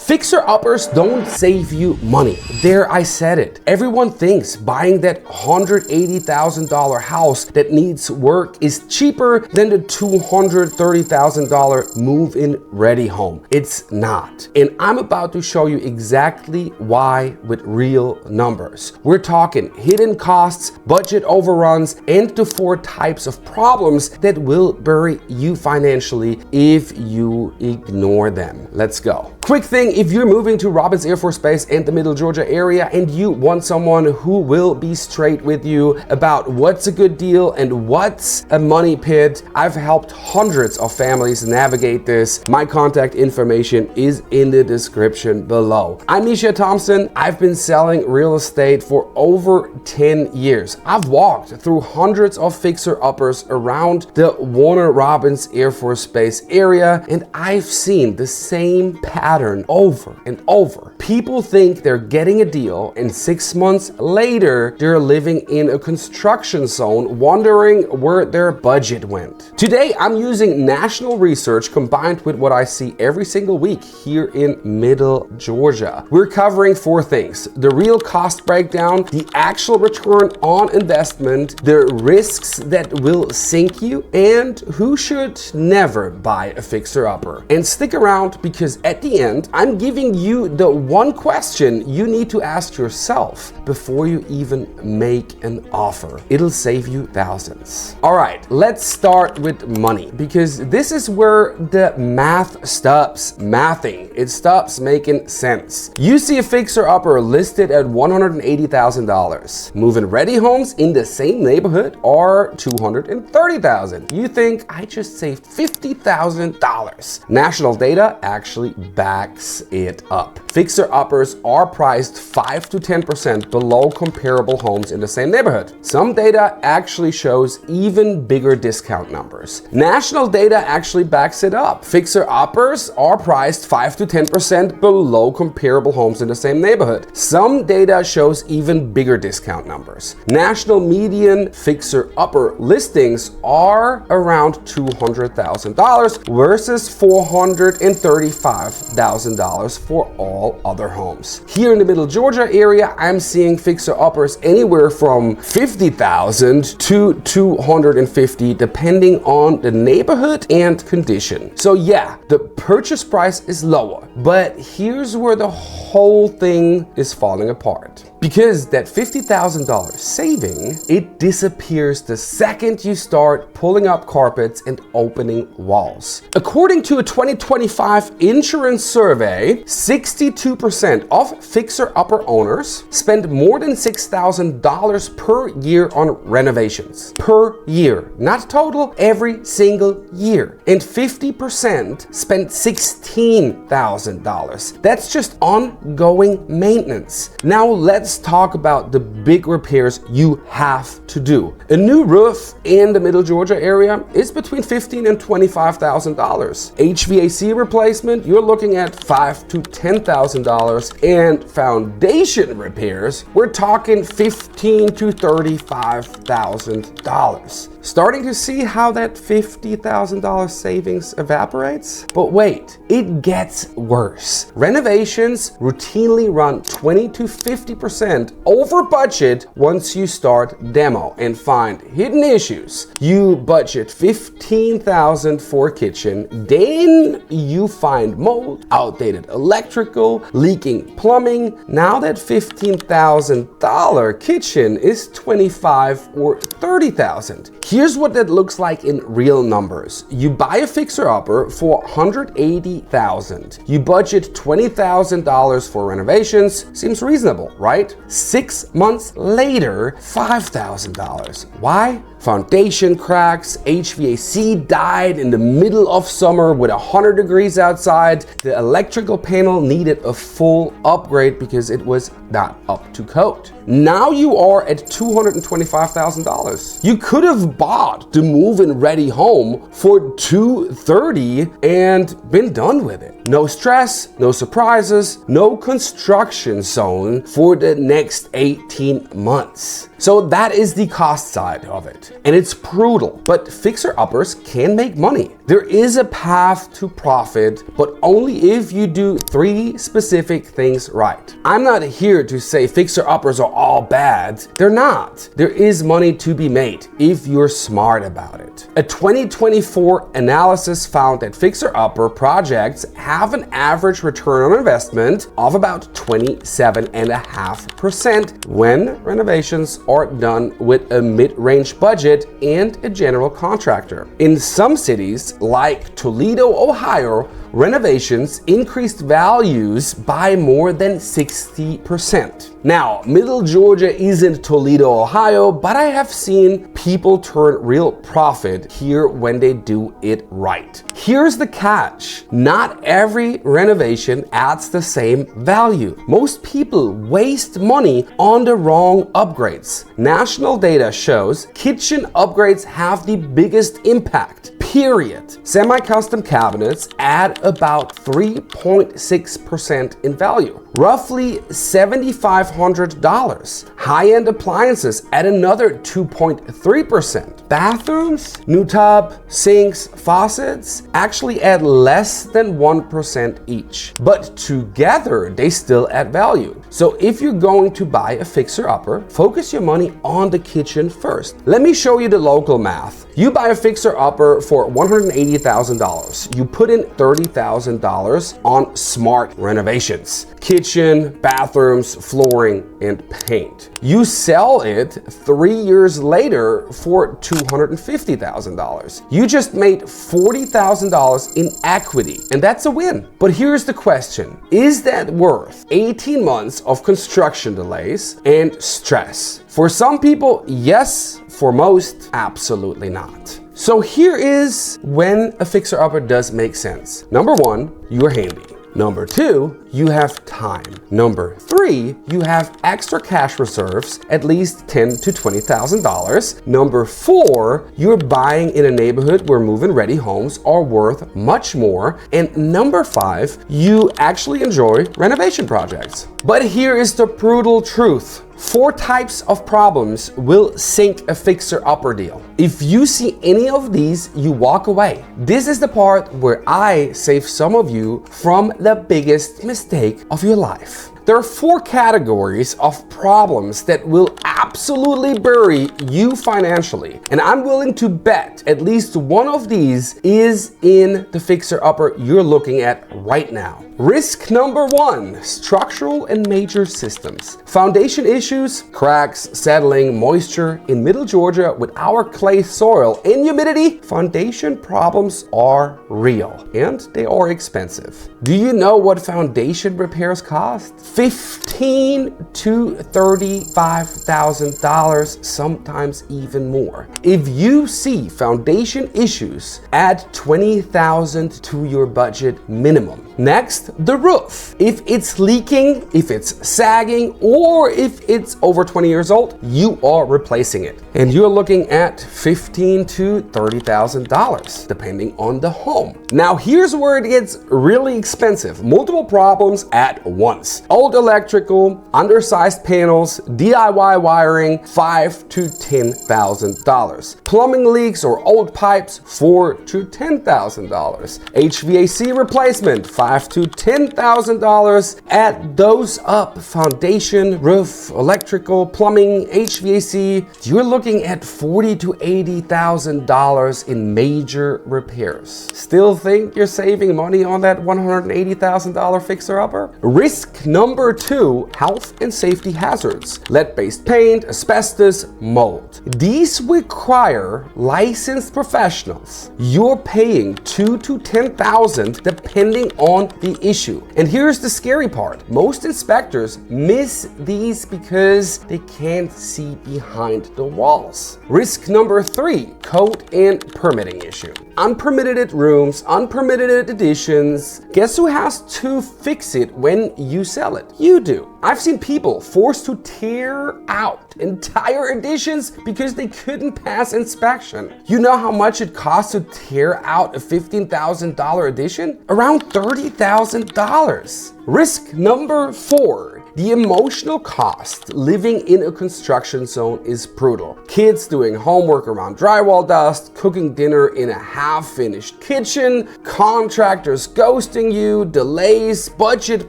Fixer-uppers don't save you money. There, I said it. Everyone thinks buying that $180,000 house that needs work is cheaper than the $230,000 move-in ready home. It's not. And I'm about to show you exactly why with real numbers. We're talking hidden costs, budget overruns, and the 4 types of problems that will bury you financially if you ignore them. Let's go. Quick thing, if you're moving to Robins Air Force Base and the Middle Georgia area and you want someone who will be straight with you about what's a good deal and what's a money pit, I've helped hundreds of families navigate this. My contact information is in the description below. I'm Misha Thompson. I've been selling real estate for over 10 years. I've walked through hundreds of fixer-uppers around the Warner Robins Air Force Base area, and I've seen the same pattern over and over. People think they're getting a deal, and 6 months later, they're living in a construction zone, wondering where their budget went. Today, I'm using national research combined with what I see every single week here in Middle Georgia. We're covering 4 things: the real cost breakdown, the actual return on investment, the risks that will sink you, and who should never buy a fixer-upper. And stick around, because at the end, I'm giving you the one question you need to ask yourself before you even make an offer. It'll save you thousands. All right, let's start with money, because this is where the math stops mathing. It stops making sense. You see a fixer-upper listed at $180,000. Move-in ready homes in the same neighborhood are $230,000. You think, I just saved $50,000. National data actually backs it up. Fixer-uppers are priced 5 to 10% below comparable homes in the same neighborhood. Some data actually shows even bigger discount numbers. National data actually backs it up. Fixer-uppers are priced 5 to 10% below comparable homes in the same neighborhood. Some data shows even bigger discount numbers. National median fixer-upper listings are around $200,000 versus $435,000 for all other homes. Here in the Middle Georgia area, I'm seeing fixer-uppers anywhere from $50,000 to $250,000 depending on the neighborhood and condition. So yeah, the purchase price is lower, but here's where the whole thing is falling apart. Because that $50,000 saving, it disappears the second you start pulling up carpets and opening walls. According to a 2025 insurance survey, 62% of fixer-upper owners spend more than $6,000 per year on renovations. Per year, not total, every single year. And 50% spend $16,000. That's just ongoing maintenance. Now let's talk about the big repairs you have to do. A new roof in the Middle Georgia area is between $15,000 and $25,000. HVAC replacement, you're looking at $5,000 to $10,000, and foundation repairs, we're talking $15,000 to $35,000. Starting to see how that $50,000 savings evaporates? But wait, it gets worse. Renovations routinely run 20 to 50% over budget once you start demo and find hidden issues. You budget $15,000 for kitchen, then you find mold, outdated electrical, leaking plumbing. Now that $15,000 kitchen is $25,000 or $30,000. Here's what that looks like in real numbers. You buy a fixer-upper for $180,000. You budget $20,000 for renovations. Seems reasonable, right? 6 months later, $5,000. Why? Foundation cracks, HVAC died in the middle of summer with 100 degrees outside. The electrical panel needed a full upgrade because it was not up to code. Now you are at $225,000. You could have bought the move-in ready home for $230,000 and been done with it. No stress, no surprises, no construction zone for the next 18 months. So that is the cost side of it. And it's brutal, but fixer-uppers can make money. There is a path to profit, but only if you do 3 specific things right. I'm not here to say fixer-uppers are all bad. They're not. There is money to be made if you're smart about it. A 2024 analysis found that fixer-upper projects have an average return on investment of about 27.5% when renovations are done with a mid-range budget and a general contractor. In some cities, like Toledo, Ohio, renovations increased values by more than 60%. Now, Middle Georgia isn't Toledo, Ohio, but I have seen people turn real profit here when they do it right. Here's the catch. Not every renovation adds the same value. Most people waste money on the wrong upgrades. National data shows kitchen upgrades have the biggest impact. Period. Semi-custom cabinets add about 3.6% in value, roughly $7,500. High-end appliances add another 2.3%. Bathrooms, new tub, sinks, faucets actually add less than 1% each, but together they still add value. So if you're going to buy a fixer-upper, focus your money on the kitchen first. Let me show you the local math. You buy a fixer-upper for $180,000. You put in $30,000 on smart renovations. Kitchen, bathrooms, flooring, and paint. You sell it 3 years later for $250,000. You just made $40,000 in equity, and that's a win. But here's the question. Is that worth 18 months of construction delays and stress? For some people, yes. For most, absolutely not. So here is when a fixer-upper does make sense. Number 1, you're handy. Number 2, you have time. Number 3, you have extra cash reserves, at least $10,000 to $20,000. Number 4, you're buying in a neighborhood where move-in-ready homes are worth much more. And number 5, you actually enjoy renovation projects. But here is the brutal truth. 4 types of problems will sink a fixer-upper deal. If you see any of these, you walk away. This is the part where I save some of you from the biggest mistake of your life. There are 4 categories of problems that will absolutely bury you financially. And I'm willing to bet at least one of these is in the fixer-upper you're looking at right now. Risk number 1, structural and major systems. Foundation issues, cracks, settling, moisture. In Middle Georgia, with our clay soil and humidity, foundation problems are real and they are expensive. Do you know what foundation repairs cost? $15,000 to $35,000, sometimes even more. If you see foundation issues, add $20,000 to your budget minimum. Next, the roof. If it's leaking, if it's sagging, or if it's over 20 years old, you are replacing it. And you're looking at $15,000 to $30,000, depending on the home. Now, here's where it gets really expensive. Multiple problems at once. Old electrical, undersized panels, DIY wiring, $5,000 to $10,000. Plumbing leaks or old pipes, $4,000 to $10,000. HVAC replacement, $5,000 to $10,000. Add those up: foundation, roof, electrical, plumbing, HVAC. You're looking at $40,000 to $80,000 in major repairs. Still think you're saving money on that $180,000 fixer-upper? Risk number 2, health and safety hazards. Lead-based paint, asbestos, mold. These require licensed professionals. You're paying $2,000 to $10,000 depending on the issue. And here's the scary part. Most inspectors miss these because they can't see behind the walls. Risk number 3, code and permitting issue. Unpermitted rooms, unpermitted additions. Guess who has to fix it when you sell it? You do. I've seen people forced to tear out entire additions because they couldn't pass inspection. You know how much it costs to tear out a $15,000 addition? Around $30,000. Risk number 4. The emotional cost living in a construction zone is brutal. Kids doing homework around drywall dust, cooking dinner in a half-finished kitchen, contractors ghosting you, delays, budget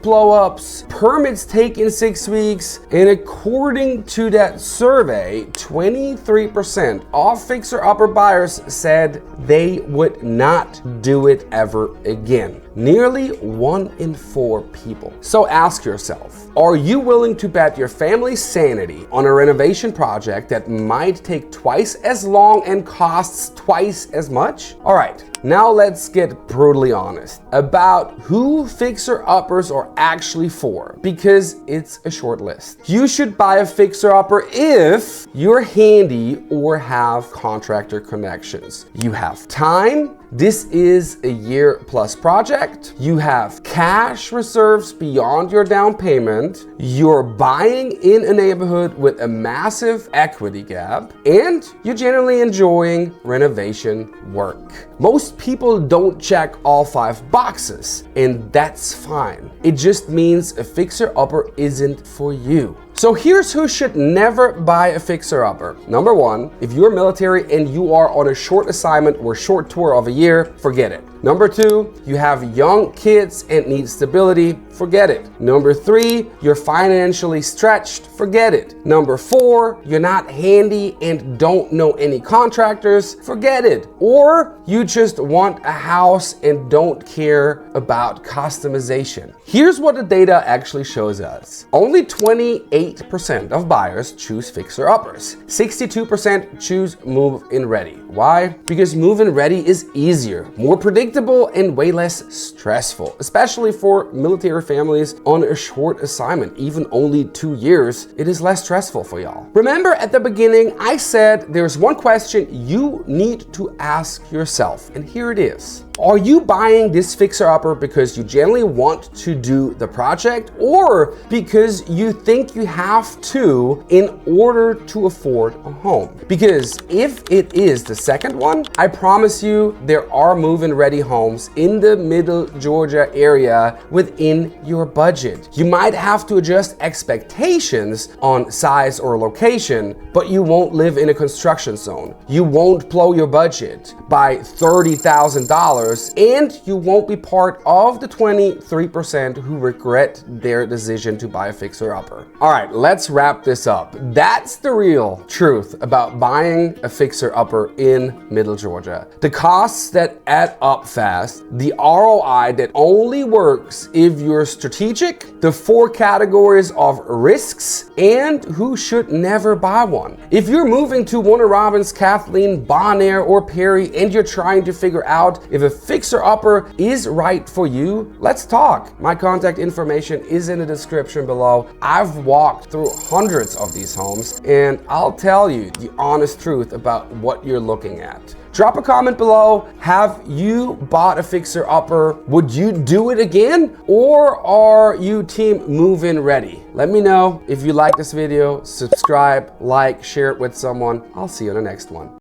blow-ups, permits taking 6 weeks, and according to that survey, 23% of fixer-upper buyers said they would not do it ever again. Nearly 1 in 4 people. So ask yourself, are you willing to bet your family's sanity on a renovation project that might take twice as long and costs twice as much? All right, now let's get brutally honest about who fixer-uppers are actually for, because it's a short list. You should buy a fixer-upper if you're handy or have contractor connections. You have time. This is a year-plus project. You have cash reserves beyond your down payment. You're buying in a neighborhood with a massive equity gap, and you're generally enjoying renovation work. Most people don't check all 5 boxes, and that's fine. It just means a fixer-upper isn't for you. So here's who should never buy a fixer-upper. Number 1, if you're military and you are on a short assignment or short tour of a year, forget it. Number 2, you have young kids and need stability, forget it. Number 3, you're financially stretched, forget it. Number 4, you're not handy and don't know any contractors, forget it. Or you just want a house and don't care about customization. Here's what the data actually shows us. Only 28% of buyers choose fixer-uppers. 62% choose move-in ready. Why? Because move-in ready is easier, more predictable, and way less stressful, especially for military families on a short assignment, even only 2 years. It is less stressful for y'all. Remember at the beginning, I said there's one question you need to ask yourself, and here it is. Are you buying this fixer-upper because you generally want to do the project, or because you think you have to in order to afford a home? Because if it is the second one, I promise you there are move-in ready homes in the Middle Georgia area within your budget. You might have to adjust expectations on size or location, but you won't live in a construction zone. You won't blow your budget by $30,000, and you won't be part of the 23% who regret their decision to buy a fixer-upper. All right, let's wrap this up. That's the real truth about buying a fixer-upper in Middle Georgia. The costs that add up fast, the ROI that only works if you're strategic, the 4 categories of risks, and who should never buy one. If you're moving to Warner Robins, Kathleen, Bonaire, or Perry, and you're trying to figure out if a fixer-upper is right for you, let's talk. My contact information is in the description below. I've walked through hundreds of these homes, and I'll tell you the honest truth about what you're looking at. Drop a comment below. Have you bought a fixer-upper? Would you do it again? Or are you team move-in ready? Let me know. If you like this video, subscribe, like, share it with someone. I'll see you in the next one.